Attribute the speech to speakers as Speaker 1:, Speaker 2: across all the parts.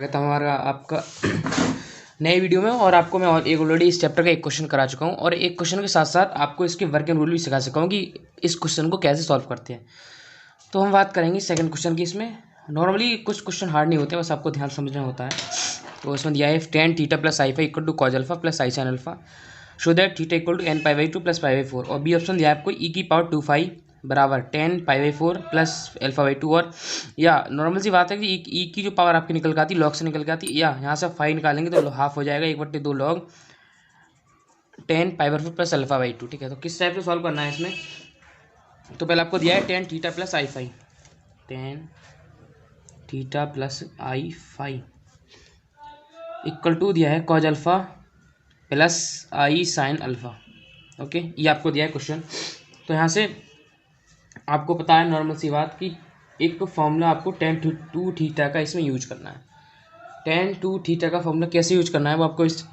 Speaker 1: स्वागत है हमारा आपका नए वीडियो में। और आपको मैं और एक ऑलरेडी इस चैप्टर का एक क्वेश्चन करा चुका हूँ और एक क्वेश्चन के साथ साथ आपको इसके वर्किंग रूल भी सिखा चुका हूँ कि इस क्वेश्चन को कैसे सॉल्व करते हैं। तो हम बात करेंगे सेकंड क्वेश्चन की। इसमें नॉर्मली कुछ क्वेश्चन हार्ड नहीं होते, बस आपको ध्यान समझना होता है। तो इसमें दिया है tan theta plus I phi equal to cos alpha plus I sine alpha show that theta equal to n pi by 2 plus pi by 4। और बी ऑप्शन दिया है आपको e की पावर 2 फाई बराबर 10 पाई बाई 4 प्लस अल्फा बाई 2। और या normal सी बात है कि ई की जो पावर आपकी निकल के आती है लॉग से निकल के आती है, या यहाँ से फाई निकालेंगे तो हाफ हो जाएगा 1/2 log 10 pi by 4 plus alpha by 2। ठीक है, तो किस टाइप से सॉल्व करना है इसमें। तो पहले आपको दिया है tan theta plus I phi, tan theta plus I phi equal to दिया है cos alpha plus I sine alpha. Okay, ये आपको दिया है क्वेश्चन। तो यहाँ से आपको पता है नॉर्मल सी बात कि एक तो फॉर्मूला आपको tan टू थीटा का इसमें यूज करना है। tan टू थीटा का फॉर्मूला कैसे यूज करना है वो आपको इस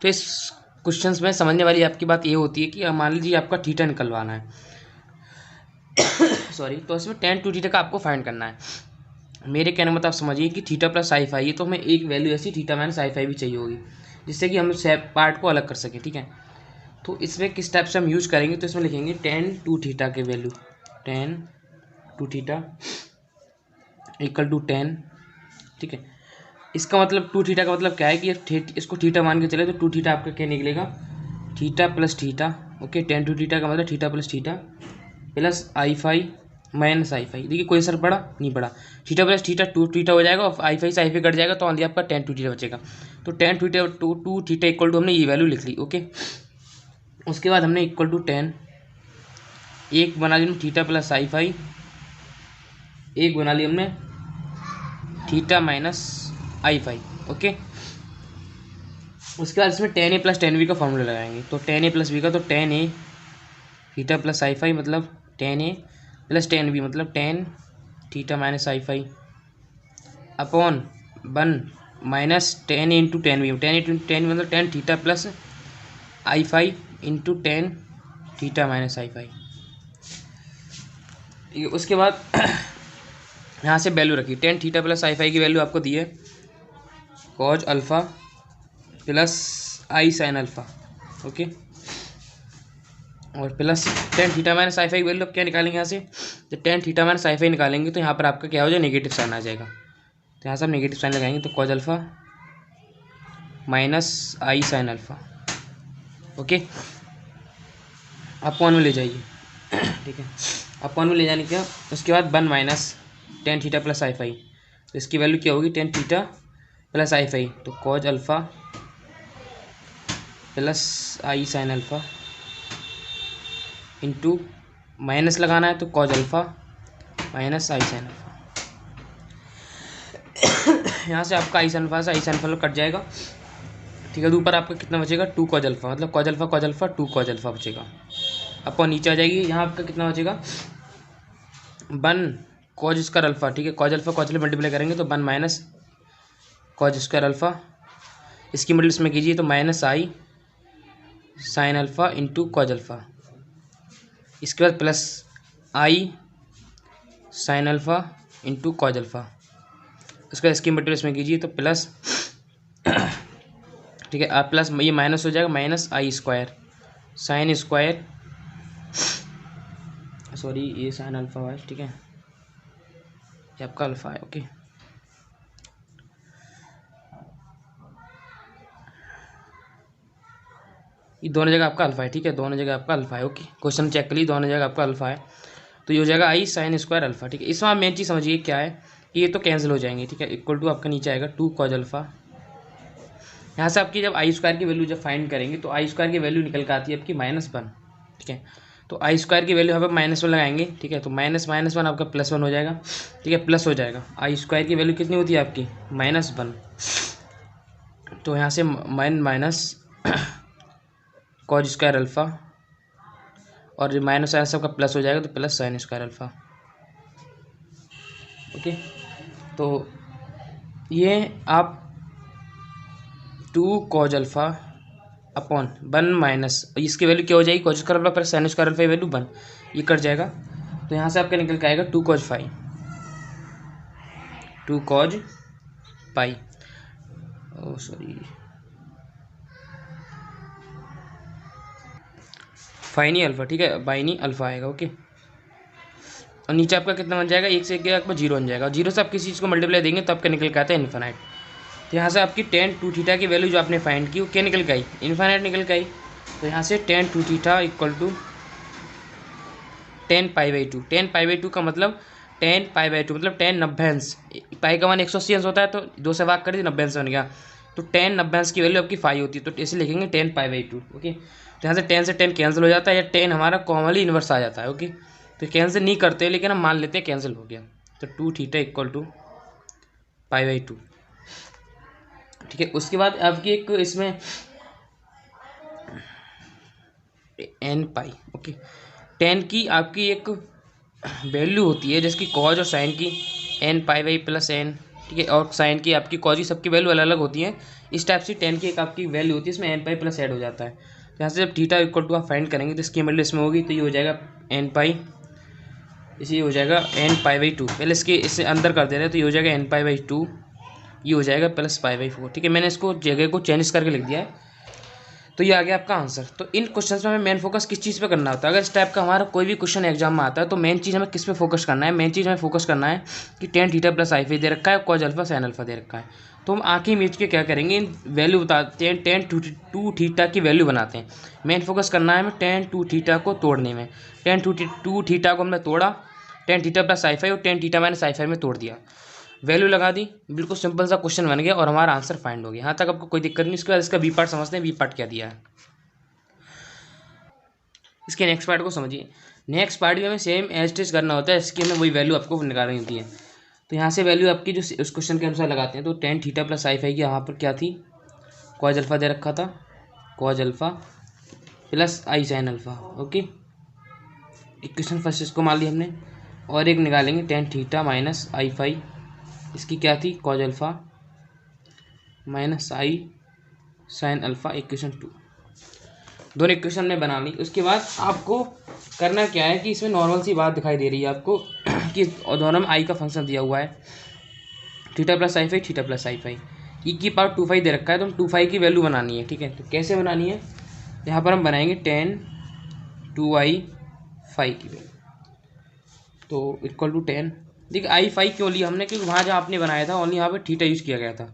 Speaker 1: क्वेश्चंस में समझने वाली आपकी बात ये होती है कि मान लीजिए आपका थीटा निकलवाना है सॉरी, तो इसमें tan टू थीटा का आपको फाइंड करना है। मेरे कहने में आप समझिए कि थीटा प्लस आई फाई है, तो हमें एक वैल्यू ऐसी थीटा माइनस आई फाई भी चाहिए होगी जिससे कि हम पार्ट को अलग कर सकें। ठीक है, तो इसमें किस टाइप से हम यूज करेंगे, तो इसमें लिखेंगे tan टू थीटा के value, tan two theta equal to 10। ठीक है, इसका मतलब टू थीटा का मतलब क्या है कि इसको थीटा मान के चले तो टू थीटा आपका क्या निकलेगा, theta plus theta. Okay, tan two theta का मतलब theta plus theta plus I phi minus I phi. देखिए कोई असर पड़ा नहीं पड़ा, theta plus theta two theta हो जाएगा और आई फाई से आई फाई कट जाएगा तो ऑनली आपका tan टू थीटा बचेगा। तो tan theta two theta equal to हमने ये वैल्यू लिख ली। ओके, उसके बाद हमने इक्वल टू 10 एक बना ली हमने थीटा प्लस आई फाई, एक बना ली हमने theta minus I phi. Okay, उसके बाद इसमें tan a plus tan b का फॉर्मूला लगाएंगे। तो tan a प्लस b का, तो tan a theta plus I phi मतलब tan a plus tan b मतलब tan theta minus I phi upon 1 minus tan a into tan b, tan a into tan b मतलब tan theta plus I phi into tan theta minus I phi. उसके बाद यहाँ से value रखी, tan theta plus आई phi की value आपको दी है cos alpha plus I sine alpha. Okay, और plus tan theta minus I phi की वैल्यू अब क्या निकालेंगे यहाँ से, तो tan theta minus I phi निकालेंगे तो यहाँ पर आपका क्या हो जाएगा, नेगेटिव साइन आ जाएगा। तो यहाँ से हम नेगेटिव साइन लगाएंगे तो cos alpha minus I sine alpha. Okay, upon में ले जाइए ठीक है, अपॉन में ले जाने के उसके बाद 1 माइनस tan थीटा प्लस आई फाई, तो इसकी वैल्यू क्या होगी, tan थीटा प्लस आई फाई, तो cause alpha plus I sine alpha into minus लगाना है तो cos alpha minus I sine alpha. यहाँ से आपका आई साइन अल्फ़ा से आई साइन अल्फ़ा कट जाएगा। ठीक है, तो ऊपर आपका कितना बचेगा, 2 कॉज अल्फ़ा मतलब कॉज अल्फ़ा 2 कॉज अल्फ़ा बचेगा। अपॉन नीचे आ जाएगी, यहाँ आपका कितना बचेगा 1 कॉज स्क्वायर अल्फ़ा। ठीक है, कॉज अल्फ़ा मल्टीप्लाई करेंगे तो 1 माइनस कॉज स्क्वायर अल्फ़ा, इसकी मल्टीप्लाई इसमें कीजिए तो minus I sine alpha into cos alpha. इसके बाद plus I sine alpha into cos alpha, उसका इसकी मल्टीप्लाई इसमें कीजिए तो प्लस ठीक है, आप प्लस ये माइनस हो जाएगा minus I square sine square, sorry ये साइन अल्फ़ा है। ठीक है, ये आपका अल्फ़ा है। ओके, ये दोनों जगह आपका अल्फ़ा है। ठीक है, दोनों जगह आपका अल्फ़ा है। ओके, क्वेश्चन चेक कर ली, दोनों जगह आपका अल्फ़ा है, तो ये हो जाएगा आई साइन स्क्वायर अल्फ़ा। ठीक है, इसमें आप मेन चीज़ समझिए क्या है कि ये तो कैंसिल हो जाएंगे। ठीक है, इक्वल टू आपका नीचे आएगा 2 कॉज अल्फ़ा। यहाँ से आपकी जब आई स्क्वायर की वैल्यू जब फाइंड करेंगे तो आई स्क्वायर की वैल्यू निकल कर आती है आपकी -1। ठीक है, तो आई स्क्वायर की वैल्यू यहाँ पर -1 लगाएंगे। ठीक है, तो -1 आपका +1 हो जाएगा। ठीक है, प्लस हो जाएगा, आई स्क्वायर की वैल्यू कितनी होती है आपकी -1, तो यहाँ से माइनस कॉज स्क्वायर अल्फ़ा और माइनस साइन सबका प्लस हो जाएगा तो plus sine square alpha. Okay, तो ये आप 2 कॉज अल्फ़ा अपॉन 1 माइनस इसकी वैल्यू क्या हो जाएगी, cause square alpha plus sine square alpha value 1, ये कट जाएगा। तो यहाँ से आपका निकल के आएगा 2 कॉज 5, 2 कॉज पाई, ओ सॉरी, फाइनी अल्फा, ठीक है, बाइनी अल्फा आएगा। ओके, और नीचे आपका कितना बन जाएगा, 1 से 1 आपका 0 बन जाएगा, और 0 से आप किसी चीज़ को मल्टीप्लाई देंगे तो आपका निकल के आता है इन्फानाइट। तो यहाँ से आपकी tan 2 थीटा की वैल्यू जो आपने फाइंड की वो क्या निकल के आई, इन्फानाइट निकल के आई। तो यहाँ से tan 2 theta equal to tan π/2, tan π/2 का मतलब tan π/2 मतलब tan 90 अंश, पाई का मान 180 अंश होता है, तो 2 से भाग कर दी 90 अंश बन गया, तो tan 90 अंश की वैल्यू आपकी 5 होती है, तो इसे लिखेंगे tan π/2। ओके, तो यहाँ से tan से tan कैंसिल हो जाता है, या tan हमारा कॉमनली इन्वर्स आ जाता है। ओके, तो कैंसिल नहीं करते लेकिन हम मान लेते हैं कैंसिल हो गया, तो 2 थीटा इक्वल टू π/2, ठीक है। उसके बाद आपकी एक इसमें n पाई, ओके, tan की आपकी एक वैल्यू होती है जिसकी कॉज और साइन की n π/+ n, ठीक है, और साइन की आपकी कॉज की सबकी वैल्यू अलग अलग होती है। इस टाइप से tan की एक आपकी वैल्यू होती है, इसमें n π+ ऐड हो जाता है। तो यहाँ से जब थीटा इक्वल टू आप फाइंड करेंगे तो इसकी वैल्यू इसमें होगी, तो ये हो जाएगा n पाई, इसे हो जाएगा n π/2, पहले इसके इससे अंदर कर दे रहे हैं, तो ये हो जाएगा n π/2, ये हो जाएगा प्लस π/4, ठीक है। मैंने इसको जगह को चेंज करके लिख दिया है, तो ये आ गया आपका आंसर। तो इन क्वेश्चंस में हमें मेन फोकस किस चीज़ पे करना होता है, अगर इस टाइप का हमारा कोई भी क्वेश्चन एग्जाम में आता है तो मेन चीज़ हमें किस पे फोकस करना है, मेन चीज़ हमें फोकस करना है कि tan थीटा प्लस i5 दे रखा है, कॉज अल्फा साइन अल्फा दे रखा है, तो हम आंखें मीच के क्या करेंगे, वैल्यू बताते हैं, tan 2 थीटा की वैल्यू बनाते हैं। मेन फोकस करना है हमें tan 2 थीटा को तोड़ने में, tan 2 थीटा को हमने तोड़ा, tan थीटा प्लस i5 और tan थीटा माइनस i5 में तोड़ दिया, वैल्यू लगा दी, बिल्कुल सिंपल सा क्वेश्चन बन गया और हमारा आंसर फाइंड हो गया। यहाँ तक आपको कोई दिक्कत नहीं। इसके बाद इसका बी पार्ट समझते हैं, बी पार्ट क्या दिया है। इसके नेक्स्ट पार्ट को समझिए। नेक्स्ट पार्ट भी हमें सेम एज टेस्ट करना होता है, इसकी हमें वही वैल्यू आपको निकालनी होती है। तो यहाँ से वैल्यू आपकी जो उस क्वेश्चन के अनुसार लगाते हैं, तो tan थीटा प्लस i5 की यहाँ पर क्या थी, कॉज अल्फा दे रखा था, cos alpha plus I sine alpha. Okay, equation first इसको मान ली हमने, और एक निकालेंगे tan थीटा माइनस i5, इसकी क्या थी, cause alpha minus I sine alpha, equation 2। दोनों इक्वेशन ने बना ली। उसके बाद आपको करना क्या है कि इसमें नॉर्मल सी बात दिखाई दे रही है आपको कि दोनों में आई का फंक्शन दिया हुआ है, theta plus i5, theta plus i5, ई की पावर 2 दे रखा है, तो हम 2 की वैल्यू बनानी है, ठीक है। तो कैसे बनानी है, यहाँ पर हम बनाएंगे tan 2i5 की वैल्यू, तो इक्वल टू 10, देखिए i5 क्यों लिया हमने, क्योंकि वहाँ जहाँ आपने बनाया था ओनली यहाँ पर थीटा यूज किया गया था,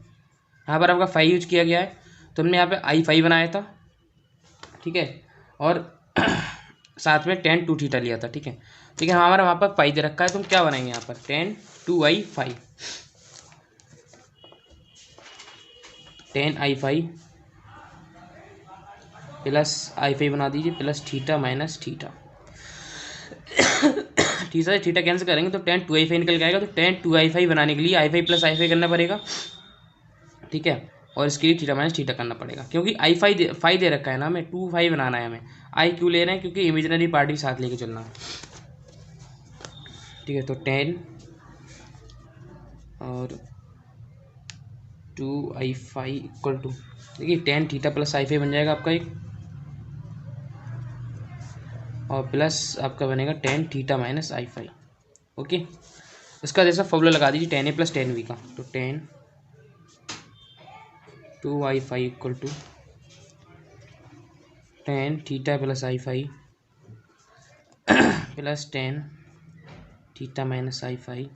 Speaker 1: यहाँ पर आपका 5 यूज किया गया है, तो हमने यहाँ पे i5 बनाया था, ठीक है, और साथ में tan 2 थीटा लिया था, ठीक है। लेकिन हमारा वहाँ पर पाई दे रखा है, तो हम क्या बनाएंगे यहाँ पर tan 2i5, tan i5 plus i5 बना दीजिए, plus theta minus theta, theta से थीटा कैंसिल करेंगे तो tan 2i5 निकल के आएगा। तो tan 2i5 बनाने के लिए i5 प्लस i5 करना पड़ेगा, ठीक है, और इसके लिए थीटा माइनस थीटा करना पड़ेगा, क्योंकि i5 दे रखा है ना, हमें 2 बनाना है। हमें आई क्यों ले रहे हैं, क्योंकि इमेजिनरी पार्ट भी साथ लेके चलना है, ठीक है। तो 10 और 2i5 इक्वल टू, देखिए tan थीटा प्लस i5 बन जाएगा आपका एक, और प्लस आपका बनेगा tan theta minus i5। Okay, इसका जैसा फॉर्मूला लगा दीजिए tan a plus tan b का, तो tan 2i5 equal to tan theta plus i5 plus tan theta minus i5।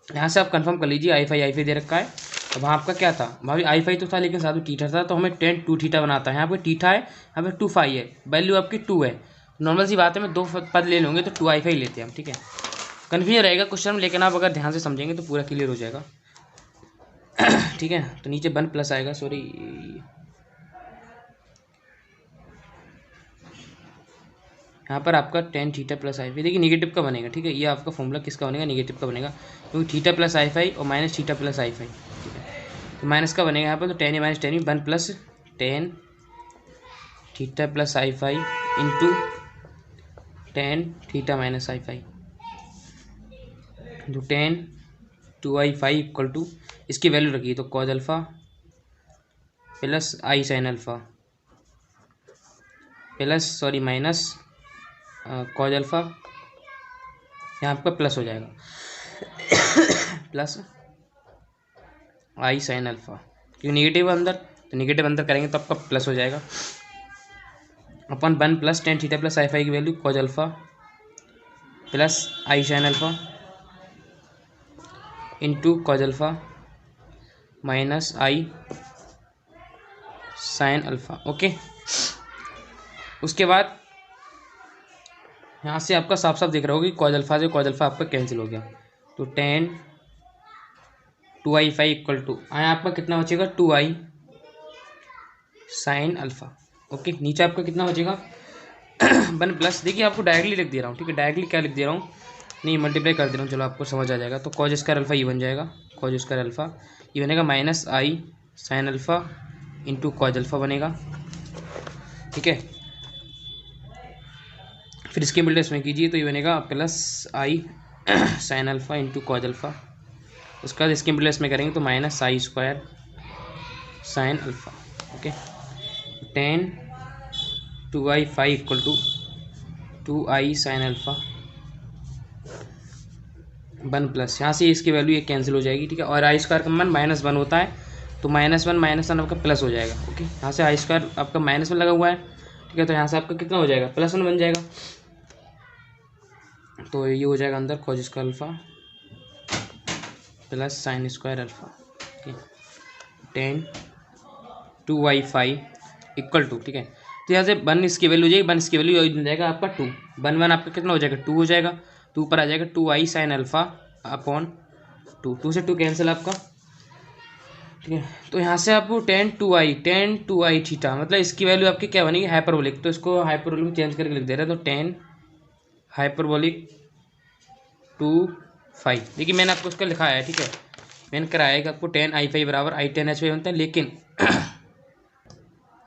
Speaker 1: यहाँ से आप कंफर्म कर लीजिए, i5 दे रखा है, अब वहाँ आपका क्या था, वहाँ भी i5 तो था लेकिन साथ में थीटा था, तो हमें tan 2 थीटा बनाता है। यहाँ पे थीटा है, यहाँ पे 2 है, वैल्यू आपकी 2 है। नॉर्मल सी बात है, मैं 2 पद ले लूँगे तो 2i5 लेते हैं हम, ठीक है। कन्फ्यूजन रहेगा क्वेश्चन में, लेकिन आप अगर ध्यान से समझेंगे तो पूरा क्लियर हो जाएगा, ठीक है। तो नीचे 1 प्लस आएगा, सॉरी, यहाँ पर आपका tan थीटा प्लस i5, देखिए निगेटिव का बनेगा, ठीक है। ये आपका फॉर्मूला किसका बनेगा, निगेटिव का बनेगा, क्योंकि थीटा प्लस i5 और माइनस थीटा प्लस i5, ठीक है। तो माइनस का बनेगा यहाँ पर, तो tan a minus tan b 1 plus tan theta plus i5 into tan theta minus i5, तो tan 2i5 इक्वल टू, इसकी वैल्यू रखिए, तो cos alpha plus I sine alpha plus sorry minus cos alpha, यहाँ आपका प्लस हो जाएगा plus I sine alpha, क्योंकि नेगेटिव अंदर, तो नेगेटिव अंदर करेंगे तो आपका प्लस हो जाएगा, अपन 1 प्लस टेन थीटा प्लस आई फाई की value cos alpha plus I sine alpha into cos alpha minus I sine alpha. Okay, उसके बाद यहाँ से आपका साफ साफ दिख रहा होगा कि कॉज अल्फा से कॉज अल्फा आपका कैंसिल हो गया, तो ten 2i phi equal to आया आपका कितना बचेगा 2i साइन अल्फा। ओके, नीचे आपका कितना बचेगा 1 प्लस, देखिए आपको डायरेक्टली लिख दे रहा हूँ, ठीक है, डायरेक्टली क्या लिख दे रहा हूँ, नहीं मल्टीप्लाई कर दे रहा हूँ, चलो आपको समझ आ जाएगा। तो कॉज स्क्वायर अल्फा ये बन जाएगा, कॉज स्क्वायर अल्फा ये बनेगा minus I sine alpha into cos alpha बनेगा, ठीक है। फिर इसके मिलते इसमें कीजिए तो ये बनेगा plus I sine alpha into cos alpha, उसके बाद इसके मिलते इसमें करेंगे तो minus I square sine alpha. Okay, tan 2i phi equal to 2i sine alpha 1 plus, यहाँ से इसकी वैल्यू ये कैंसिल हो जाएगी, ठीक है। और आई स्क्वायर का मान -1 होता है, तो -1 आपका प्लस हो जाएगा। ओके, यहाँ से आई स्क्वायर आपका -1 लगा हुआ है, ठीक है, तो यहाँ से आपका कितना हो जाएगा +1 बन जाएगा, तो ये हो जाएगा अंदर cause square alpha plus sine square alpha, ठीक है, ten 2i phi equal to, ठीक है। तो यहाँ से 1 इसकी वैल्यू हो जाएगी, 1 इसकी वैल्यू हो जाएगा आपका 2, 1 आपका कितना हो जाएगा 2 हो जाएगा, 2 पर आ जाएगा 2i साइन अल्फा अपॉन 2 से 2 कैंसिल आपका, ठीक है। तो यहाँ से आपको टेन टू आई थीटा, मतलब इसकी वैल्यू आपकी क्या बनेगी हाइपरबोलिक, तो इसको हाइपरबोलिक में चेंज करके लिख दे रहे हैं, तो टेन हाइपरबोलिक 2 देखिए मैंने आपको उसका लिखा है, ठीक है, मैंने कराया है कि आपको टेन आई फाई बराबर आई टेन एच फाई बनता है, लेकिन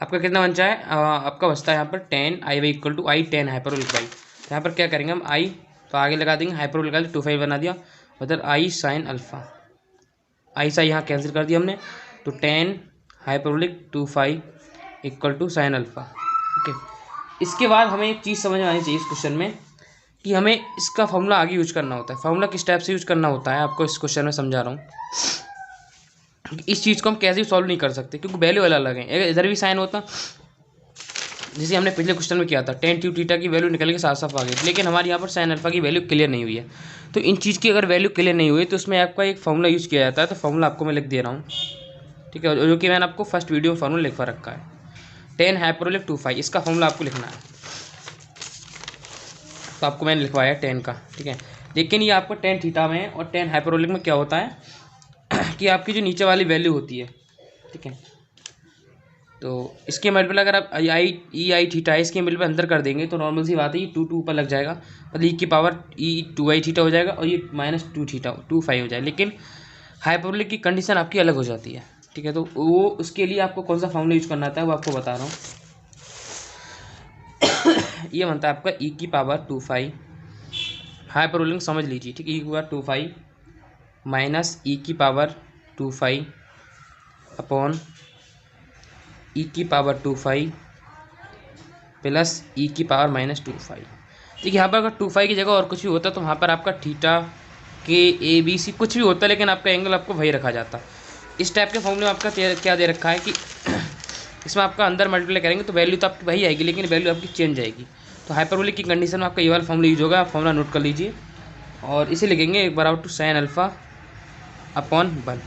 Speaker 1: आपका कितना बन जाए आपका बचता है यहाँ पर tan I Y equal to I tan hyperbolic Y, तो यहाँ पर क्या करेंगे हम आई तो आगे लगा देंगे, हाइपरबोलिक लगा 2 बना दिया, मतलब I sine alpha, I sine यहाँ कैंसिल कर दिया हमने, तो tan hyperbolic 2 equal to sine alpha. Okay, इसके बाद हमें एक चीज़ समझ में आनी चाहिए इस क्वेश्चन में कि हमें इसका फॉर्मूला आगे यूज करना होता है, फॉर्मूला किस टाइप से यूज करना होता है आपको इस क्वेश्चन में समझा रहा हूँ। इस चीज़ को हम कैसे भी सॉल्व नहीं कर सकते क्योंकि वैल्यू अलग अलग है, अगर इधर भी साइन होता जैसे हमने पिछले क्वेश्चन में किया था टेन टू थीटा की वैल्यू निकल के साफ साफ आ गई, लेकिन हमारे यहाँ पर साइन अल्फा की वैल्यू क्लियर नहीं हुई है। तो इन चीज़ की अगर वैल्यू क्लियर नहीं हुई तो उसमें आपका एक फॉर्मूला यूज़ किया जाता है, तो फॉर्मूला आपको मैं लिख दे रहा हूँ, ठीक है, जो कि मैंने आपको फर्स्ट वीडियो में फॉर्मूला लिखवा रखा है, टेन हाइपरबोलिक 2 इसका फॉर्मूला आपको लिखना है, तो आपको मैंने लिखवाया है 10 का, ठीक है। लेकिन ये आपको 10 थीटा में और 10 हाइपरबोलिक में क्या होता है कि आपकी जो नीचे वाली वैल्यू होती है, ठीक है, तो इसके मल्टीपल अगर आप आई थीटा है इसके मल्टीपल अंदर कर देंगे तो नॉर्मल सी बात है ये 2 ऊपर लग जाएगा, मतलब ई की पावर ई 2i थीटा हो जाएगा और ये -2 थीटा 2 हो जाएगा, लेकिन हाइपरबोलिक की कंडीशन आपकी अलग हो जाती है, ठीक है। तो वो उसके लिए आपको कौन सा फॉर्मूला यूज करना आता है वो आपको बता रहा हूँ। ये बनता है आपका ई की पावर 2 हाइपरबोलिक समझ लीजिए, ठीक है, ई की पावर 2 माइनस ई की पावर 2 अपॉन ई की पावर 2 प्लस ई की पावर -2। देखिए यहाँ पर अगर 2 की जगह और कुछ भी होता तो वहाँ पर आपका थीटा के ए बी सी कुछ भी होता, लेकिन आपका एंगल आपको वही रखा जाता। इस टाइप के फॉर्मूले में आपका क्या दे रखा है कि इसमें आपका अंदर मल्टीप्लाई करेंगे तो वैल्यू तो आपकी वही आएगी, लेकिन वैल्यू आपकी चेंज आएगी। तो हाइपरबोलिक की कंडीशन में आपका ये वाला फॉर्मूला यूज होगा, आप फॉर्मूला नोट कर लीजिए और इसे लिखेंगे एक बार out to sine alpha upon 1।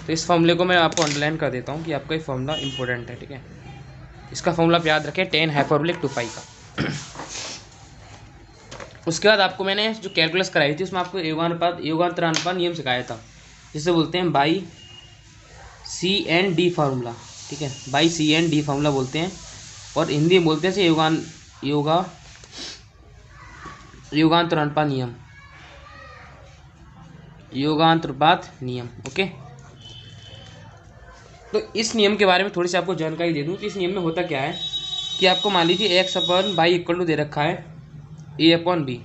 Speaker 1: तो इस फॉर्मूले को मैं आपको अंडरलाइन कर देता हूँ कि आपका ये फॉर्मूला इंपॉर्टेंट है, ठीक है। इसका फॉर्मूला आप याद रखें 10 हाइपरबोलिक 2 का। उसके बाद आपको मैंने जो कैलकुलस कराई थी उसमें आपको योगांतरानुपात नियम सिखाया था, जिसे बोलते हैं बाई CND फार्मूला, ठीक है, बाई CND फार्मूला बोलते हैं और हिंदी में बोलते हैं योगांतरानुपात नियम, योगांतरानुपात नियम। ओके, तो इस नियम के बारे में थोड़ी सी आपको जानकारी दे दूं कि इस नियम में होता क्या है कि आपको मान लीजिए x/y इक्वल टू दे रखा है a/b,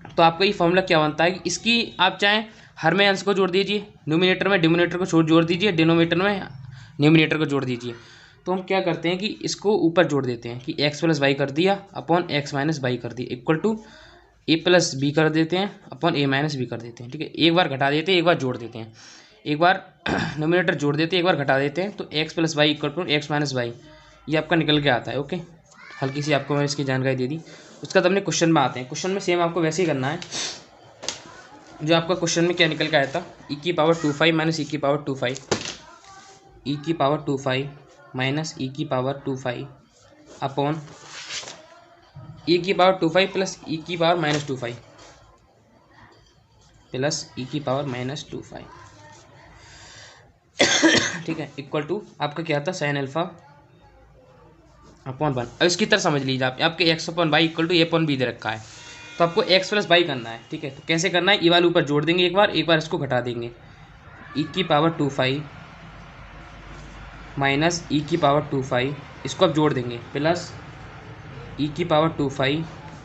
Speaker 1: तो आपका ये फॉर्मूला क्या बनता है कि इसकी आप चाहें हर में अंश को जोड़ दीजिए, न्यूमिनेटर में डिनोमिनेटर को जोड़ दीजिए, डिनोमिनेटर में न्यूमिनेटर को जोड़ दीजिए। तो हम क्या करते हैं कि इसको ऊपर जोड़ देते हैं कि x + y कर दिया अपॉन x - y कर दिया इक्वल टू a + b कर देते हैं अपॉन a - b कर देते हैं, ठीक है। एक बार घटा देते हैं, एक बार जोड़ देते हैं। एक बार नोमिनेटर जोड़ देते हैं, एक बार घटा देते हैं, तो X plus Y equal to X minus Y, ये आपका निकल के आता है। ओके, हल्की सी आपको मैंने इसकी जानकारी दे दी। उसका बाद अपने क्वेश्चन में आते हैं। क्वेश्चन में सेम आपको वैसे ही करना है जो आपका क्वेश्चन में क्या निकल के आया था, ई की पावर 25 माइनस ई की पावर 25, ई की पावर 25 माइनस ई की पावर 25 अपॉन ई की पावर 25 प्लस ई की पावर माइनस 25 प्लस ई की पावर माइनस 25, ठीक है, इक्वल टू आपका क्या था, साइन अल्फा अपॉन 1। अब इसकी तरह समझ लीजिए आप, आपके X upon Y equal to A upon B दे रखा है, तो आपको एक्स प्लस वाई करना है। ठीक है, तो कैसे करना है, ई वाले ऊपर जोड़ देंगे एक बार इसको घटा देंगे, ई की पावर 25 माइनस ई की पावर 25, इसको अब जोड़ देंगे, प्लस ई की पावर 25,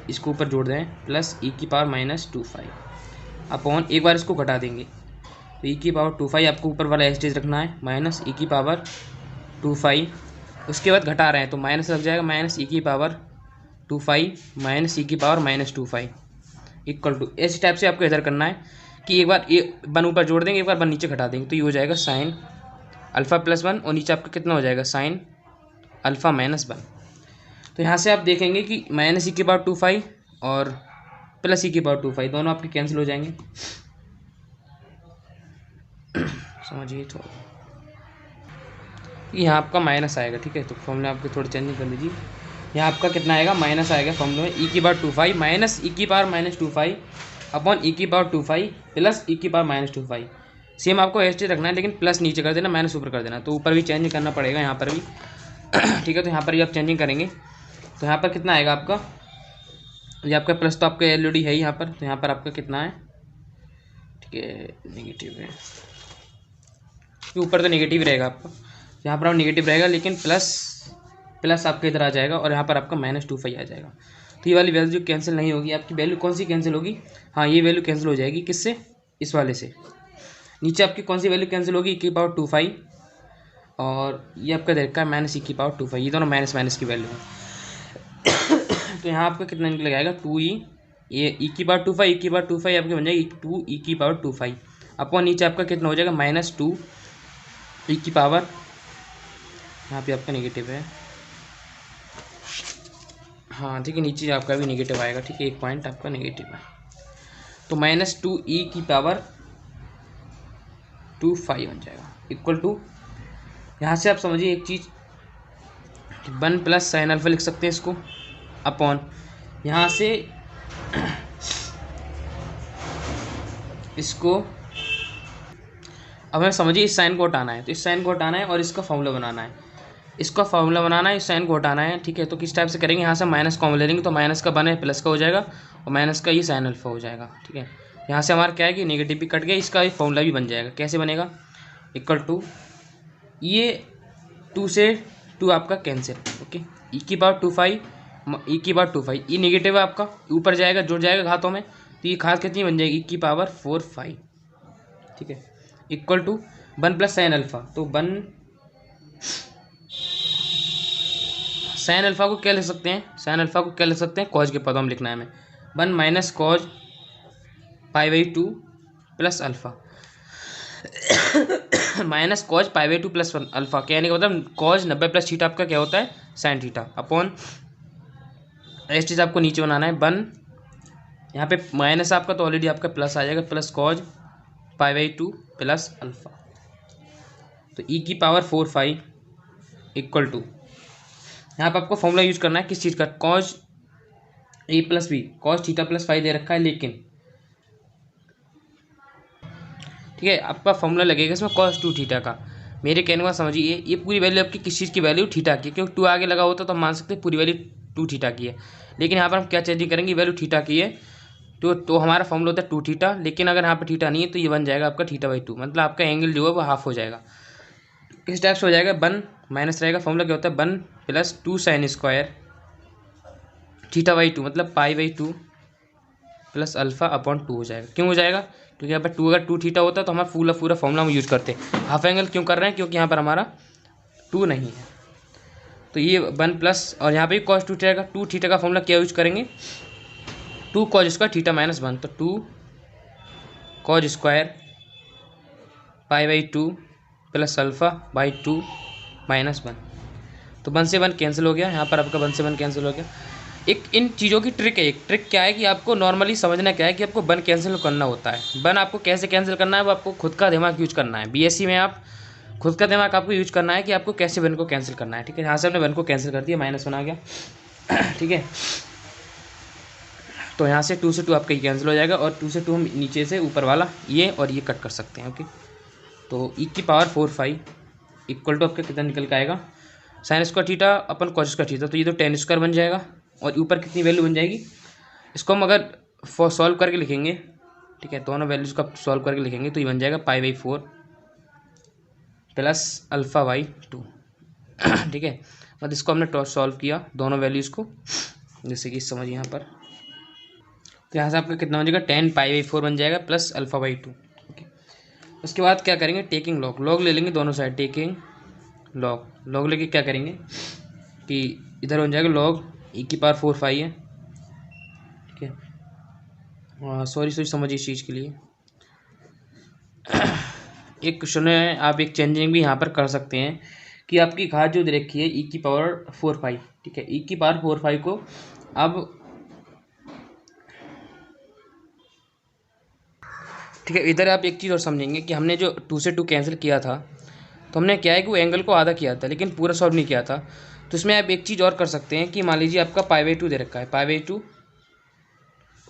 Speaker 1: इसको ऊपर जोड़ दें, प्लस ई की पावर माइनस 25 अपॉन एक बार इसको घटा देंगे, तो ई की पावर 25 आपको ऊपर वाला एस्टेज रखना है, माइनस ई की पावर 25, उसके बाद घटा रहे हैं तो माइनस लग जाएगा, माइनस ई की पावर 25 माइनस ई की पावर माइनस 25 इक्वल टू, इस टाइप से आपको इधर करना है कि एक बार ये 1 ऊपर जोड़ देंगे, एक बार 1 नीचे घटा देंगे, तो ये हो जाएगा साइन अल्फ़ा प्लस 1 और नीचे आपका कितना हो जाएगा, साइन अल्फ़ा माइनस 1। तो यहाँ से आप देखेंगे कि माइनस ई की पावर 25 और प्लस ई की पावर 25 दोनों आपके कैंसिल हो जाएंगे। समझिए, तो यहाँ आपका माइनस आएगा। ठीक है, तो फॉर्मूला आपके थोड़े चेंज कर लीजिए, यहाँ आपका कितना आएगा, माइनस आएगा फॉर्मूले में, ई की पावर 25 माइनस ई की पावर माइनस 25 अपॉन ई की पावर 25 प्लस ई की पावर माइनस 25। सेम आपको एस रखना है, लेकिन प्लस नीचे कर देना, माइनस ऊपर कर देना, तो ऊपर भी चेंज करना पड़ेगा यहाँ पर भी। ठीक है, तो यहाँ पर भी आप चेंजिंग करेंगे, तो यहाँ पर कितना आएगा आपका, ये आपका प्लस तो आपका एलईडी है यहाँ पर, तो यहाँ पर आपका कितना है, ठीक है, नेगेटिव है, ऊपर तो नेगेटिव रहेगा आपका, यहाँ पर आप नेगेटिव रहेगा, लेकिन प्लस आपके इधर आ जाएगा और यहाँ पर आपका माइनस 25 आ जाएगा। तो ये वाली वैल्यू कैंसिल नहीं होगी, आपकी वैल्यू कौन सी कैंसिल होगी, हाँ ये वैल्यू कैंसिल हो जाएगी, किससे, इस वाले से। नीचे आपकी कौन सी वैल्यू कैंसिल होगी, ई की पावर 25 और ये आपका देखा है माइनस ई की पावर 25, ये दोनों माइनस माइनस की वैल्यू है। तो यहाँ आपका कितना निकल आएगा, 2e, ये ई की पावर 25, ई की पावर 25 आपकी बन जाएगी 2 ई की पावर 25 अपॉन नीचे आपका कितना हो जाएगा, माइनस 2 ई की पावर, यहाँ पे आपका नेगेटिव है, हाँ ठीक है, नीचे आपका भी नेगेटिव आएगा। ठीक है, एक पॉइंट आपका नेगेटिव है, तो माइनस 2 ई की पावर 25 बन जाएगा इक्वल टू, यहाँ से आप समझिए एक चीज़, 1 प्लस साइन अल्फा लिख सकते हैं इसको अपॉन, यहाँ से इसको अब हमें समझिए इस साइन को हटाना है, तो इस साइन को हटाना है और इसका फॉर्मूला बनाना है, इसका फॉर्मूला बनाना है, इस साइन को हटाना है। ठीक है, तो किस टाइप से करेंगे, यहाँ से माइनस कॉमन ले लेंगे, तो माइनस का बने प्लस का हो जाएगा और माइनस का ये साइन अल्फा हो जाएगा। ठीक है, यहाँ से हमारा क्या है कि नेगेटिव भी कट गया, इसका एक फॉर्मूला भी बन जाएगा। कैसे बनेगा, इक्वल टू ये 2 से 2 आपका कैंसिल, ओके, ई की पावर 25 ई की पावर 25, ये नेगेटिव है आपका, ऊपर जाएगा जुड़ जाएगा घातों में, तो ये घात कितनी बन जाएगी, ई की पावर 45। ठीक है, equal to 1 plus sine alpha, तो 1 साइन अल्फा को क्या लिख सकते हैं, साइन अल्फा को क्या लिख सकते हैं, कॉज के पदों में लिखना है हमें, 1 minus cos π/2 plus alpha minus cos π/2 plus alpha, कहने का मतलब कॉज 90 प्लस थीटा आपका क्या होता है, साइन थीटा अपॉन इस चीज़ आपको नीचे बनाना है 1, यहाँ पे माइनस आपका तो ऑलरेडी आपका प्लस आ जाएगा, प्लस कॉज π/2 प्लस अल्फा, तो ई की पावर 45 इक्वल टू, यहाँ पर आपको फॉर्मूला यूज करना है किस चीज़ का, cos A plus B, cos theta plus 5 दे रखा है, लेकिन ठीक है आपका फॉर्मूला लगेगा इसमें कॉस 2 थीटा का। मेरे कहने का समझिए ये पूरी वैल्यू आपकी किस चीज़ की वैल्यू, थीटा की, क्योंकि 2 आगे लगा होता तो हम मान सकते हैं पूरी वैल्यू 2 थीटा की है, लेकिन यहाँ पर हम क्या चेंजिंग करेंगे, वैल्यू थीटा की है, तो हमारा फॉर्मूला होता है 2 थीटा, लेकिन अगर यहाँ पर थीटा नहीं है तो ये बन जाएगा आपका θ/2, मतलब आपका एंगल जो है वो हाफ हो जाएगा। इस टाइप से हो जाएगा, 1 माइनस रहेगा, फॉर्मूला क्या होता है 1 प्लस 2 साइन स्क्वायर θ/2, मतलब π/2 प्लस अल्फा अपॉन 2 हो जाएगा। क्यों हो जाएगा, क्योंकि यहाँ पर 2 अगर 2 थीटा होता तो हमारा पूरा फॉर्मूला हम यूज करते। हाफ एंगल क्यों कर रहे हैं, क्योंकि यहाँ पर हमारा 2 नहीं है, तो ये 1 प्लस और यहाँ पे कॉस 2 थीटा का 2 थीटा का फॉर्मूला क्या यूज करेंगे, 2 कॉज स्क्वायर थीटा माइनस 1, तो 2 cause square pi by 2 plus alpha by 2 minus 1। तो 1 से 1 कैंसिल हो गया, यहाँ पर आपका 1 से 1 कैंसिल हो गया। एक इन चीज़ों की ट्रिक है, एक ट्रिक क्या है कि आपको नॉर्मली समझना क्या है कि आपको 1 कैंसिल करना होता है। 1 आपको कैसे कैंसिल करना है, वो आपको खुद का दिमाग यूज करना है। बीएससी में आप खुद का दिमाग आपको यूज करना है कि आपको कैसे 1 को कैंसिल करना है। ठीक है, यहाँ से हमने 1 को कैंसिल कर दिया, -1 आ गया। ठीक है, तो यहाँ से 2 से 2 आपका ये कैंसिल हो जाएगा, और 2 से 2 हम नीचे से ऊपर वाला ये और ये कट कर सकते हैं। ओके, तो e की पावर 4 फाई इक्वल टू आपका कितना निकल के आएगा, साइन स्क्वायर थीटा अपन कॉस स्क्वायर थीटा, तो ये तो tan स्क्वायर बन जाएगा। और ऊपर कितनी वैल्यू बन जाएगी, इसको हम अगर सॉल्व करके लिखेंगे, ठीक है, दोनों वैल्यूज़ का सॉल्व करके लिखेंगे तो ये बन जाएगा पाई बाई 4 प्लस अल्फ़ा बाई 2। ठीक है, मतलब इसको हमने सॉल्व किया दोनों वैल्यूज़ को, जैसे कि समझिए यहाँ पर, तो यहाँ से आपका कितना बन जाएगा, tan पाई बाई 4 बन जाएगा प्लस अल्फ़ा बाई 2। ओके, उसके बाद क्या करेंगे, टेकिंग लॉग, लॉग ले लेंगे दोनों साइड, टेकिंग लॉग, लॉग लेके क्या करेंगे कि इधर बन जाएगा लॉग e की पावर 4 फाई है। ठीक है, सॉरी समझिए इस चीज़ के लिए। एक क्वेश्चन है, आप एक चेंजिंग भी यहाँ पर कर सकते हैं कि आपकी घात जो दे रखी है e की पावर 4 फाई, ठीक है, e की पावर 4 फाई को अब, ठीक है, इधर आप एक चीज़ और समझेंगे कि हमने जो 2 से 2 कैंसिल किया था, तो हमने क्या है कि वो एंगल को आधा किया था लेकिन पूरा सॉल्व नहीं किया था। तो इसमें आप एक चीज़ और कर सकते हैं कि मान लीजिए आपका पाई बाई 2 दे रखा है, पाई बाई 2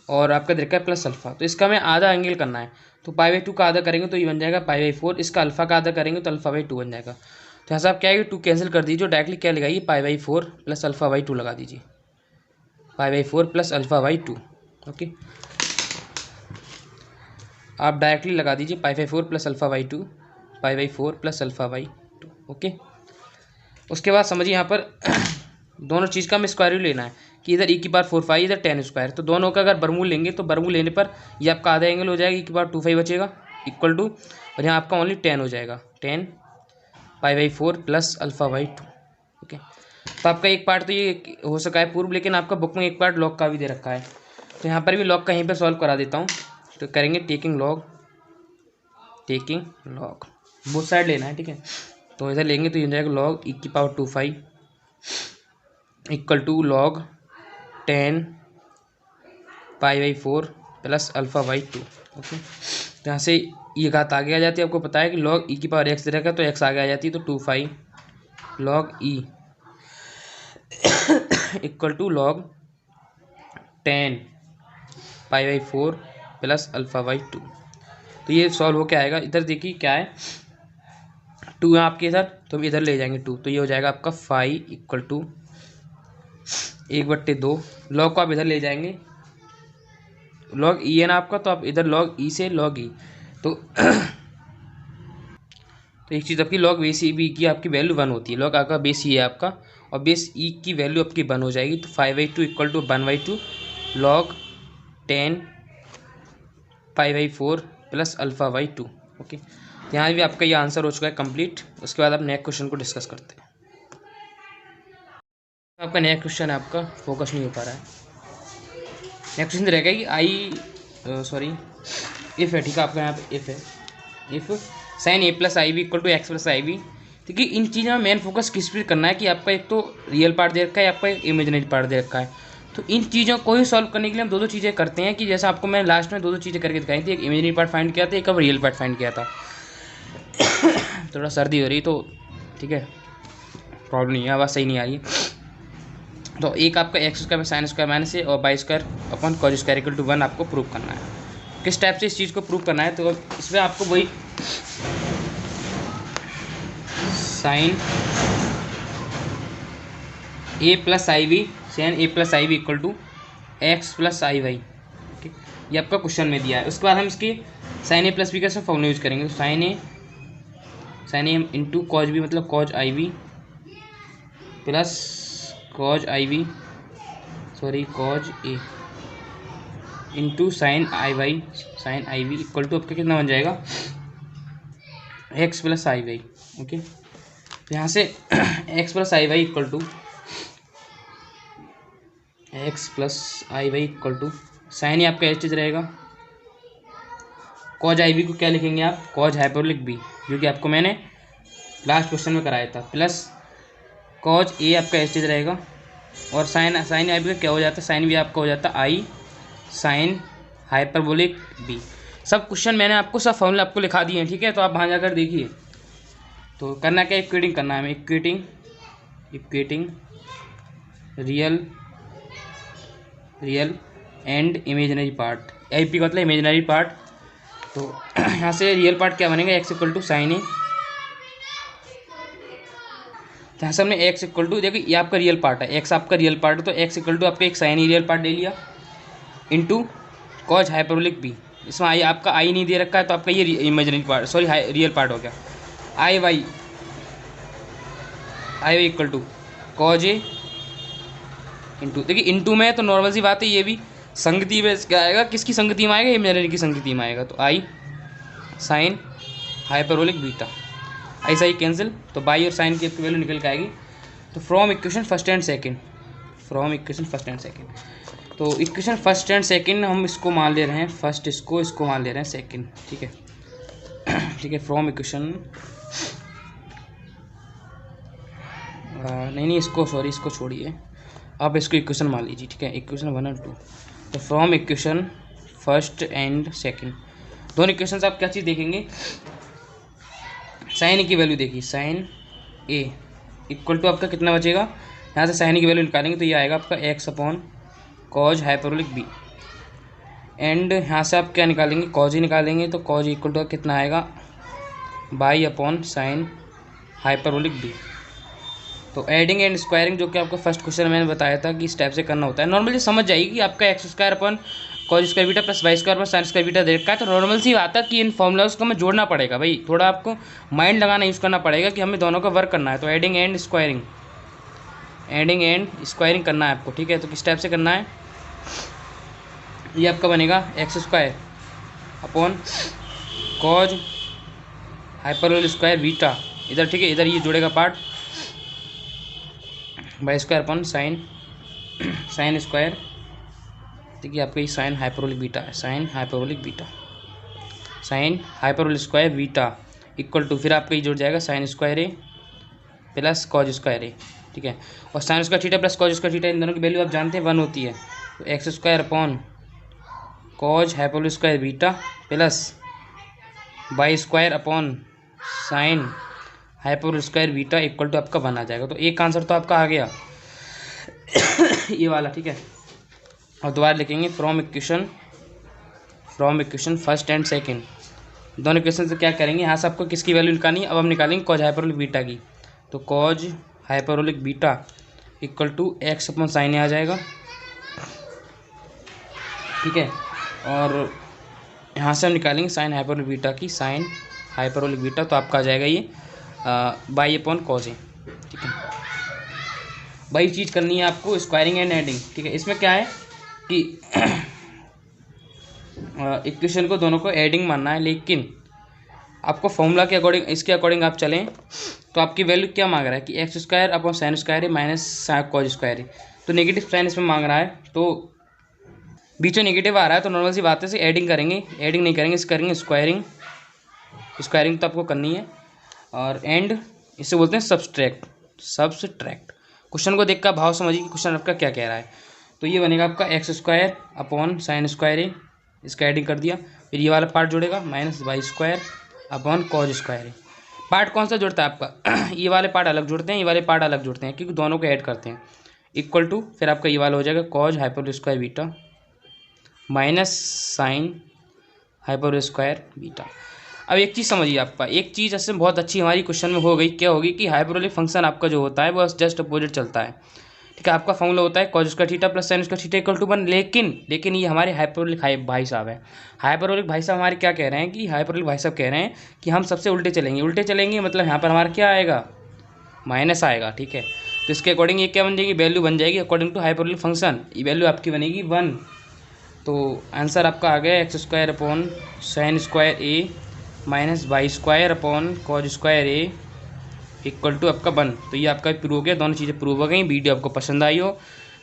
Speaker 1: और आपका दे रखा है प्लस अल्फ़ा, तो इसका हमें आधा एंगल करना है। तो पाई बाई 2 का आधा करेंगे तो ये बन जाएगा पाई बाई 4, इसका अल्फ़ा का आधा करेंगे तो अल्फ़ा बाई 2 बन जाएगा। तो यहाँ से आप क्या है कि 2 कैंसिल कर दीजिए, डायरेक्टली क्या लगाइए, पाई बाई 4 प्लस अल्फ़ा बाई 2 लगा दीजिए, पाई by 4 plus alpha by 2। Okay, आप डायरेक्टली लगा दीजिए पाई by 4 plus alpha by 2, pi by 4 plus alpha by 2। Okay, उसके बाद समझिए यहाँ पर दोनों चीज़ का हमें स्क्वायर रूट लेना है कि इधर e की पावर 4 फाई, इधर tan स्क्वायर, तो दोनों का अगर बर्मूल लेंगे तो बर्मूल लेने पर ये आपका आधा एंगल हो जाएगा, e की पावर 2 फाई बचेगा इक्वल टू, और यहाँ आपका ओनली tan हो जाएगा, tan pi by 4 plus alpha by 2। Okay, तो आपका एक पार्ट तो ये हो सका है पूर्व, लेकिन आपका बुक में एक पार्ट लॉग का भी दे रखा है, तो यहाँ पर भी लॉग का यहीं पर सॉल्व करा देता हूँ। तो करेंगे टेकिंग लॉग बोथ साइड लेना है। ठीक है, तो इधर लेंगे तो ये हो जाएगा लॉग e की power 2 phi equal to log tan pi by 4 plus alpha by 2। Okay, तो यहाँ से ये घात आगे आ जाती है, आपको पता है कि लॉग e की पावर x रहेगा तो x आगे आ जाती है, तो 2 phi log e equal to log tan pi by 4 plus alpha by 2। तो ये सॉल्व हो क्या आएगा, इधर देखिए क्या है, 2 है आपके इधर, तो हम इधर ले जाएंगे 2, तो ये हो जाएगा आपका फाई इक्वल टू 1/2, लॉग को आप इधर ले जाएंगे, लॉग ई है ना आपका, तो आप इधर लॉग ई से लॉग ई, तो एक चीज़ आपकी लॉग बेस ई बी की आपकी वैल्यू 1 होती है, लॉग आपका बेस ई है आपका और बेस ई की वैल्यू आपकी 1 हो जाएगी, तो 5/2 equal to 1/2 log tan pi by 4 plus alpha by 2। Okay, तो यहाँ भी आपका ये आंसर हो चुका है कंप्लीट। उसके बाद आप नेक्स्ट क्वेश्चन को डिस्कस करते हैं। आपका नेक्स्ट क्वेश्चन है, आपका फोकस नहीं हो पा रहा है। नेक्स्ट क्वेश्चन रहेगा कि इफ़ है, ठीक है, आपका यहाँ पे इफ़ है, if sine A plus I B equal to X plus I B. देखिए इन चीज़ों में मेन फोकस किस पर करना है कि आपका एक तो रियल पार्ट दे रखा है, आपका एक इमेजिनरी पार्ट दे रखा है। तो इन चीज़ों को ही सॉल्व करने के लिए हम दो चीज़ें करते हैं कि जैसा आपको मैं लास्ट में दो चीज़ें करके दिखाई थी, एक इमेजिनरी पार्ट फाइंड किया था, एक अब रियल पार्ट फाइंड किया था। थोड़ा सर्दी हो रही तो ठीक है, प्रॉब्लम नहीं है, आवाज़ सही नहीं आ रही है। तो एक आपका X square sine square minus है और बाई स्क्वायर अपन कॉज स्क्वायर इक्वल टू 1 आपको प्रूव करना है। किस टाइप से इस चीज़ को प्रूव करना है, तो इसमें आपको वही sine A plus I V, sine A plus I V equal to X plus I Y, ठीक, ये आपका क्वेश्चन में दिया है। उसके बाद हम इसके साइन ए प्लस बी का फॉर्मूला यूज करेंगे, तो sine A into cos B मतलब cos I V plus cos I V cos A into sine I V equal to आपका कितना बन जाएगा, X plus I Y. Okay, तो यहाँ से X plus I Y equal to X plus I Y equal to sine ही आपका H रहेगा कॉज आई बी को क्या लिखेंगे आप, कॉज हाइपरबोलिक बी, जो कि आपको मैंने लास्ट क्वेश्चन में कराया था, प्लस कॉज ए आपका एस्टेज रहेगा, और साइन आई बी का क्या हो जाता है, साइन बी आपका हो जाता है आई साइन हाइपरबोलिक बी। सब क्वेश्चन मैंने आपको सब फॉर्मूला आपको लिखा दिए हैं, ठीक है, तो आप वहाँ जाकर देखिए। तो करना क्या, इक्वेटिंग करना है हमें, equating real and imaginary part, I P का मतलब इमेजिनरी पार्ट। तो यहाँ से रियल पार्ट क्या बनेगा, एक्स इक्वल टू साइन ए, यहाँ से हमने एक्स इक्वल टू, देखिए ये आपका रियल पार्ट है, एक्स आपका रियल पार्ट है, तो एक्स इक्वल टू आपका एक साइन ए रियल पार्ट ले लिया, इंटू कॉज हाइपरबोलिक बी, इसमें आई आपका आई नहीं दे रखा है, तो आपका ये imaginary part, sorry real part हो गया, I Y equal to cos A into, देखिए इंटू में तो नॉर्मल सी बात है, ये भी संगति में क्या आएगा, किसकी संगति में आएगा, इमेजिनरी की संगति में आएगा, तो आई साइन हाइपरबोलिक बीटा, ऐसा ही कैंसिल, तो बाई और साइन की आपकी वैल्यू निकल के आएगी। तो from equation first and second, तो इक्वेशन फर्स्ट एंड सेकंड हम इसको मान ले रहे हैं फर्स्ट, इसको मान ले रहे हैं सेकंड, ठीक है, ठीक है। फ्रॉम इक्वेशन नहीं इसको सॉरी इसको छोड़िए, आप इसको इक्वेशन मान लीजिए, ठीक है, इक्वेशन 1 और 2। तो from equation first and second, दोनों इक्वेशन आप क्या चीज़ देखेंगे, साइन ए की वैल्यू देखिए, साइन ए इक्वल टू आपका कितना बचेगा, यहाँ से साइन ए की वैल्यू निकालेंगे तो ये आएगा आपका X upon cos hyperbolic B, and यहाँ से आप क्या निकालेंगे, कॉज ही निकालेंगे, तो कॉज इक्वल टू कितना आएगा, by upon sine hyperbolic B. तो एडिंग एंड स्क्वायरिंग, जो कि आपका फर्स्ट क्वेश्चन मैंने बताया था कि इस टाइप से करना होता है, नॉर्मली समझ जाइए कि आपका X square upon cos square beta plus Y square plus sine square beta दे रखा है, तो नॉर्मल सी बात है कि इन फॉर्मूलाज को हमें जोड़ना पड़ेगा भाई, थोड़ा आपको माइंड लगाना यूज़ करना पड़ेगा कि हमें दोनों का वर्क करना है। तो एडिंग एंड स्क्वायरिंग करना है आपको, ठीक है। तो किस टाइप से करना है, ये आपका बनेगा X square upon cos hyperbolic square beta, इधर ठीक है, इधर ये जुड़ेगा part, by square upon sine square, देखिए आपका ये साइन हाइपरबोलिक बीटा है, sine hyperbolic square beta equal to, फिर आपका ये जुड़ जाएगा sine square A plus cos square A, ठीक है। और sine square theta plus cos square theta, इन दोनों की वैल्यू आप जानते हैं 1 होती है, तो x square upon cos hyperbolic square beta plus y square upon sine hyperbolic square beta equal to आपका 1 आ जाएगा। तो एक आंसर तो आपका आ गया ये वाला, ठीक है। और दोबारा लिखेंगे from equation first and second, दोनों इक्वेशन से क्या करेंगे, यहाँ से आपको किसकी वैल्यू निकालनी है, अब हम निकालेंगे कॉज हाइपरबोलिक बीटा की, तो cos hyperbolic beta equal to X upon sine आ जाएगा, ठीक है। और यहाँ से हम निकालेंगे साइन हाइपरबोलिक बीटा की, साइन हाइपरबोलिक बीटा, तो आपका आ जाएगा ये बाई अपॉन कॉज ए, ठीक है। वही चीज़ करनी है आपको स्क्वायरिंग एंड एडिंग, ठीक है। इसमें क्या है कि इक्वेशन को दोनों को एडिंग मानना है, लेकिन आपको फॉर्मूला के अकॉर्डिंग, इसके अकॉर्डिंग आप चलें तो आपकी वैल्यू क्या मांग रहा है कि x square upon sine square है माइनस कॉज स्क्वायर है, तो नेगेटिव साइन इसमें मांग रहा है, तो बीच में नेगेटिव आ रहा है, तो नॉर्मल सी बात है इसे एडिंग करेंगे, एडिंग नहीं करेंगे, इसे करेंगे स्क्वायरिंग तो आपको करनी है, और एंड इसे बोलते हैं सब्सट्रैक्ट। क्वेश्चन को देख कर भाव समझिए कि क्वेश्चन आपका क्या कह रहा है। तो ये बनेगा आपका X square upon sine square है, इसका एडिंग कर दिया, फिर ये वाला पार्ट जुड़ेगा minus y square upon cos square है। पार्ट कौन सा जुड़ता है आपका ये वाले पार्ट अलग जुड़ते हैं, ये वाले पार्ट अलग जुड़ते हैं, क्योंकि दोनों को ऐड करते हैं, इक्वल टू फिर आपका ये वाला हो जाएगा cause hyperbolic square beta minus sign hyperbolic square beta. अब एक चीज़ समझिए, आपका एक चीज़ ऐसे बहुत अच्छी हमारी क्वेश्चन में हो गई, क्या होगी कि हाइपरबोलिक फंक्शन आपका जो होता है वो जस्ट अपोजिट चलता है, ठीक है। आपका फॉर्मूला होता है cos square theta plus sine square theta equal to 1, लेकिन ये हमारे हाइपरबोलिक भाई साहब है। हाइपरबोलिक भाई साहब हमारे क्या कह रहे हैं कि हाइपरबोलिक भाई साहब कह रहे हैं कि हम सबसे उल्टे चलेंगे, मतलब यहाँ पर हमारा क्या आएगा, माइनस आएगा, ठीक है। तो इसके अकॉर्डिंग ये क्या बन जाएगी, वैल्यू बन जाएगी अकॉर्डिंग टू हाइपरबोलिक फंक्शन, ये वैल्यू आपकी बनेगी 1। तो आंसर आपका आ गया x square upon sine square a minus y square upon cos square a equal to आपका 1। तो ये आपका प्रूव हो गया, दोनों चीज़ें प्रूव हो गई। वीडियो आपको पसंद आई हो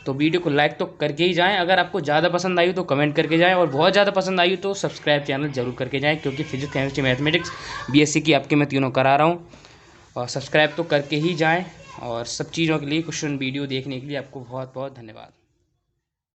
Speaker 1: तो वीडियो को लाइक तो करके ही जाएं। अगर आपको ज़्यादा पसंद आई हो तो कमेंट करके जाएं, और बहुत ज़्यादा पसंद आई हो तो सब्सक्राइब चैनल जरूर करके जाएं, क्योंकि फिजिक्स, केमिस्ट्री, मैथमेटिक्स, बीएससी की आपके मैं तीनों करा रहा हूँ। और सब्सक्राइब तो करके ही जाएँ। और सब चीज़ों के लिए क्वेश्चन वीडियो देखने के लिए आपको बहुत बहुत धन्यवाद।